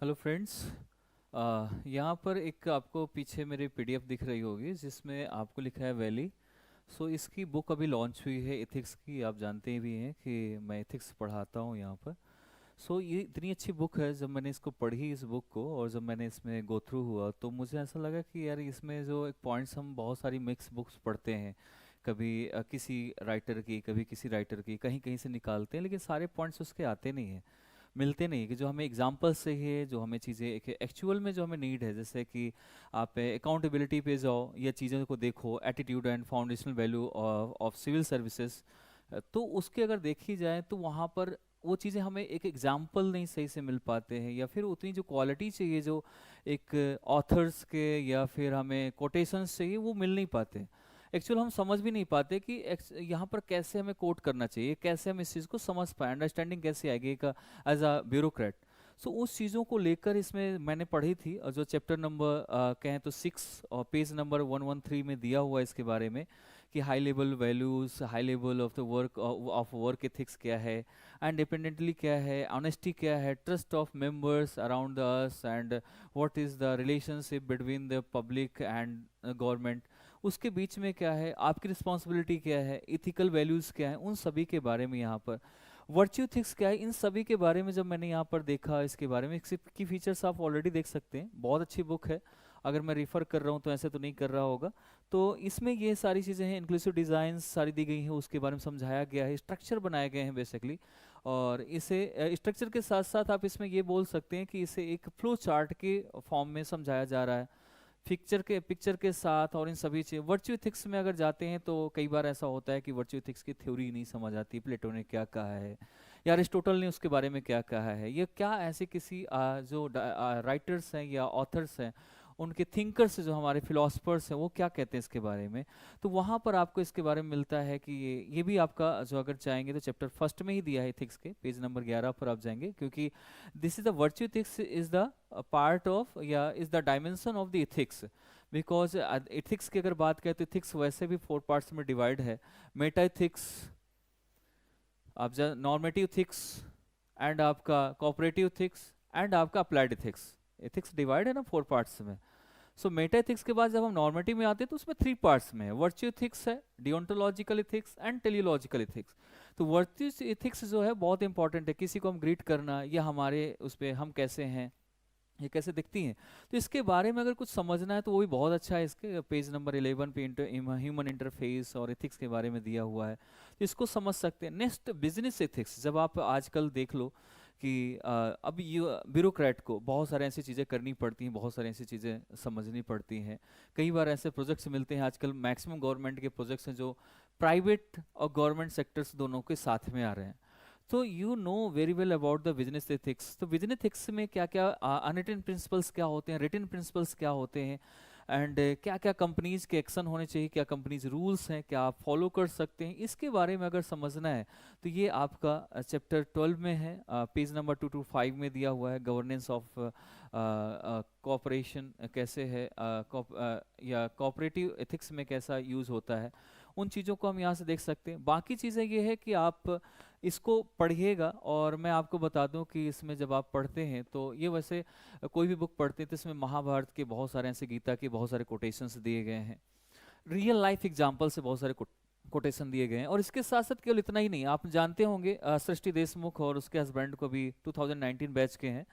Hello friends. यहाँ पर एक आपको पीछे मेरे पीडीएफ दिख रही होगी जिसमें आपको लिखा है वैली। सो इसकी बुक अभी लॉन्च हुई है एथिक्स की। आप जानते भी हैं कि मैं एथिक्स पढ़ाता हूँ यहाँ पर। सो ये इतनी अच्छी बुक है, जब मैंने इसको पढ़ी इस बुक को और जब मैंने इसमें गो थ्रू हुआ तो मुझे ऐसा लगा कि यार इसमें जो एक पॉइंट्स हम बहुत सारी मिक्स बुक्स पढ़ते हैं, कभी किसी राइटर की कभी किसी राइटर की कहीं कहीं से निकालते हैं, लेकिन सारे पॉइंट्स उसके आते नहीं हैं, मिलते नहीं कि जो हमें एग्जाम्पल से है जो हमें चीज़ें एक एक्चुअल में जो हमें नीड है। जैसे कि आप अकाउंटेबिलिटी पे जाओ या चीज़ों को देखो, attitude and foundational value of civil services, तो उसके अगर देखी जाए तो वहाँ पर वो चीज़ें हमें एक एग्जाम्पल नहीं सही से मिल पाते हैं, या फिर उतनी जो क्वालिटी चाहिए जो एक ऑथर्स के या फिर हमें कोटेशंस चाहिए वो मिल नहीं पाते। एक्चुअल हम समझ भी नहीं पाते कि यहाँ पर कैसे हमें कोट करना चाहिए, कैसे हम इस चीज़ को समझ पाए, अंडरस्टैंडिंग कैसे आएगी एक एज अ ब्यूरोक्रेट। सो उस चीज़ों को लेकर इसमें मैंने पढ़ी थी, और जो चैप्टर नंबर कहें तो 6 और पेज नंबर 113 में दिया हुआ है इसके बारे में कि high level values, high level of the work of work ethics क्या है, एंड डिपेंडेंटली क्या है, ऑनेस्टी क्या है, trust of members around us, and what is the relationship between the public and government, उसके बीच में क्या है, आपकी रिस्पॉन्सिबिलिटी क्या है, इथिकल वैल्यूज़ क्या है, उन सभी के बारे में यहाँ पर वर्च्यू थिक्स क्या है, इन सभी के बारे में जब मैंने यहाँ पर देखा इसके बारे में। इसकी फीचर्स आप ऑलरेडी देख सकते हैं, बहुत अच्छी बुक है। अगर मैं रिफ़र कर रहा हूँ तो ऐसे तो नहीं कर रहा होगा। तो इसमें ये सारी चीज़ें हैं, इंक्लूसिव डिज़ाइंस सारी दी गई हैं, उसके बारे में समझाया गया है, स्ट्रक्चर बनाए गए हैं बेसिकली। और इसे स्ट्रक्चर के साथ साथ आप इसमें ये बोल सकते हैं कि इसे एक फ्लो चार्ट के फॉर्म में समझाया जा रहा है, पिक्चर के साथ। और इन सभी चीज़ वर्च्यू एथिक्स में अगर जाते हैं तो कई बार ऐसा होता है कि वर्च्यू एथिक्स की थ्योरी नहीं समझ आती, प्लेटो ने क्या कहा है या अरिस्टोटल ने उसके बारे में क्या कहा है, ये क्या ऐसे किसी जो राइटर्स हैं या ऑथर्स हैं, उनके थिंकर्स जो हमारे फिलोसफर्स हैं वो क्या कहते हैं इसके बारे में। तो वहाँ पर आपको इसके बारे में मिलता है कि ये भी आपका जो अगर चाहेंगे तो चैप्टर फर्स्ट में ही दिया है एथिक्स के, पेज नंबर 11 पर आप जाएंगे, क्योंकि this is the virtue ethics is the part of या is the dimension of the ethics. Because ethics की अगर बात करें तो एथिक्स वैसे भी 4 पार्ट्स में डिवाइड है। मेटा एथिक्स, आप नॉर्मेटिव एथिक्स, एंड आपका कोऑपरेटिव एथिक्स, एंड आपका अप्लाइड एथिक्स। एथिक्स डिवाइड है ना 4 पार्ट्स में। सो मेटा एथिक्स के बाद जब हम नॉर्मेटिव में आते हैं तो उसमें 3 पार्ट्स में है, वर्च्यू एथिक्स है, deontological ethics and teleological ethics. तो वर्च्यू एथिक्स जो है बहुत इंपॉर्टेंट है, किसी को हम ग्रीट करना या हमारे उस पर हम कैसे हैं, ये कैसे दिखती हैं, तो इसके बारे में अगर कुछ समझना है तो वो भी बहुत अच्छा है। इसके पेज नंबर 11 पे ह्यूमन इंटरफेस और एथिक्स के बारे में दिया हुआ है, तो इसको समझ सकते हैं। नेक्स्ट बिजनेस एथिक्स, जब आप आजकल देख लो कि अब ये ब्यूरोक्रेट को बहुत सारी ऐसी चीज़ें करनी पड़ती हैं, बहुत सारी ऐसी चीज़ें समझनी पड़ती हैं। कई बार ऐसे प्रोजेक्ट्स मिलते हैं, आजकल मैक्सिमम गवर्नमेंट के प्रोजेक्ट्स हैं जो प्राइवेट और गवर्नमेंट सेक्टर्स दोनों के साथ में आ रहे हैं। तो you know very well about the business ethics. तो बिजनेस एथिक्स में क्या क्या अनरिटन प्रिंसिपल्स क्या होते हैं, रिटन प्रिंसिपल्स क्या होते हैं, एंड क्या क्या कंपनीज के एक्शन होने चाहिए, क्या कंपनीज रूल्स हैं, क्या आप फॉलो कर सकते हैं, इसके बारे में अगर समझना है तो ये आपका चैप्टर 12 में है, पेज नंबर 225 में दिया हुआ है। गवर्नेंस ऑफ कॉपरेशन कैसे है, या कॉपरेटिव एथिक्स में कैसा यूज़ होता है, उन चीज़ों को हम यहाँ से देख सकते हैं। बाकी चीज़ें ये है कि आप इसको पढ़िएगा, और मैं आपको बता दूं कि इसमें जब आप पढ़ते हैं तो ये वैसे कोई भी बुक पढ़ते हैं तो इसमें महाभारत के बहुत सारे ऐसे, गीता के बहुत सारे कोटेशंस दिए गए हैं, रियल लाइफ एग्जाम्पल से बहुत सारे कोटेशन दिए गए हैं। और इसके साथ साथ केवल इतना ही नहीं, आप जानते होंगे सृष्टि देशमुख और उसके हस्बैंड को भी 2019 बैच के हैं,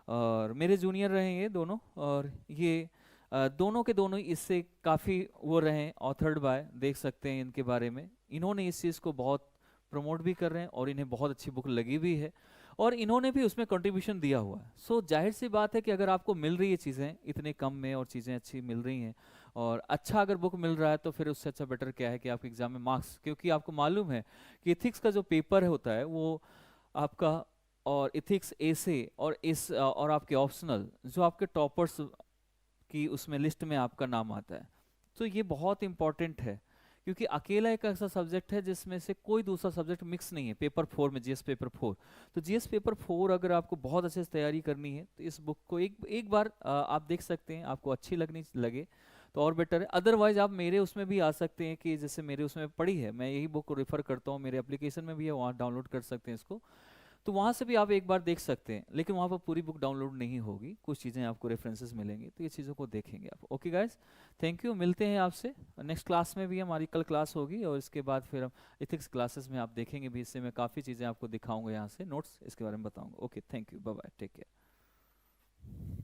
और मेरे जूनियर रहे ये दोनों, और ये दोनों के दोनों इससे काफ़ी वो रहे ऑथर्ड बाय, देख सकते हैं इनके बारे में। इन्होंने इस चीज़ को बहुत प्रमोट भी कर रहे हैं और इन्हें बहुत अच्छी बुक लगी भी है, और इन्होंने भी उसमें कंट्रीब्यूशन दिया हुआ है। सो जाहिर सी बात है कि अगर आपको मिल रही है चीज़ें इतने कम में और चीज़ें अच्छी मिल रही हैं और अच्छा अगर बुक मिल रहा है, तो फिर उससे अच्छा बेटर क्या है कि आपके एग्जाम में मार्क्स, क्योंकि आपको मालूम है कि इथिक्स का जो पेपर होता है वो आपका, और इथिक्स एसे और इस और आपके ऑप्शनल जो आपके टॉपर्स की उसमें लिस्ट में आपका नाम आता है। तो ये बहुत इंपॉर्टेंट है, क्योंकि अकेला एक ऐसा सब्जेक्ट है जिसमें से कोई दूसरा सब्जेक्ट मिक्स नहीं है। पेपर 4 में जीएस पेपर 4, तो जीएस पेपर 4 अगर आपको बहुत अच्छे से तैयारी करनी है तो इस बुक को एक एक बार आप देख सकते हैं, आपको अच्छी लगनी लगे तो और बेटर है। अदरवाइज आप मेरे उसमें भी आ सकते हैं, कि जैसे मेरे उसमें पड़ी है, मैं यही बुक को रेफर करता हूँ, मेरे एप्लीकेशन में भी है, वहाँ डाउनलोड कर सकते हैं इसको। तो वहाँ से भी आप एक बार देख सकते हैं, लेकिन वहाँ पर पूरी बुक डाउनलोड नहीं होगी, कुछ चीज़ें आपको रेफरेंसेस मिलेंगे, तो ये चीज़ों को देखेंगे आप। ओके गाइस, थैंक यू, मिलते हैं आपसे नेक्स्ट क्लास में भी। हमारी कल क्लास होगी और इसके बाद फिर हम इथिक्स क्लासेस में आप देखेंगे भी, इससे मैं काफ़ी चीज़ें आपको दिखाऊंगा, यहाँ से नोट्स इसके बारे में बताऊंगा। Okay, thank you, bye bye, take care.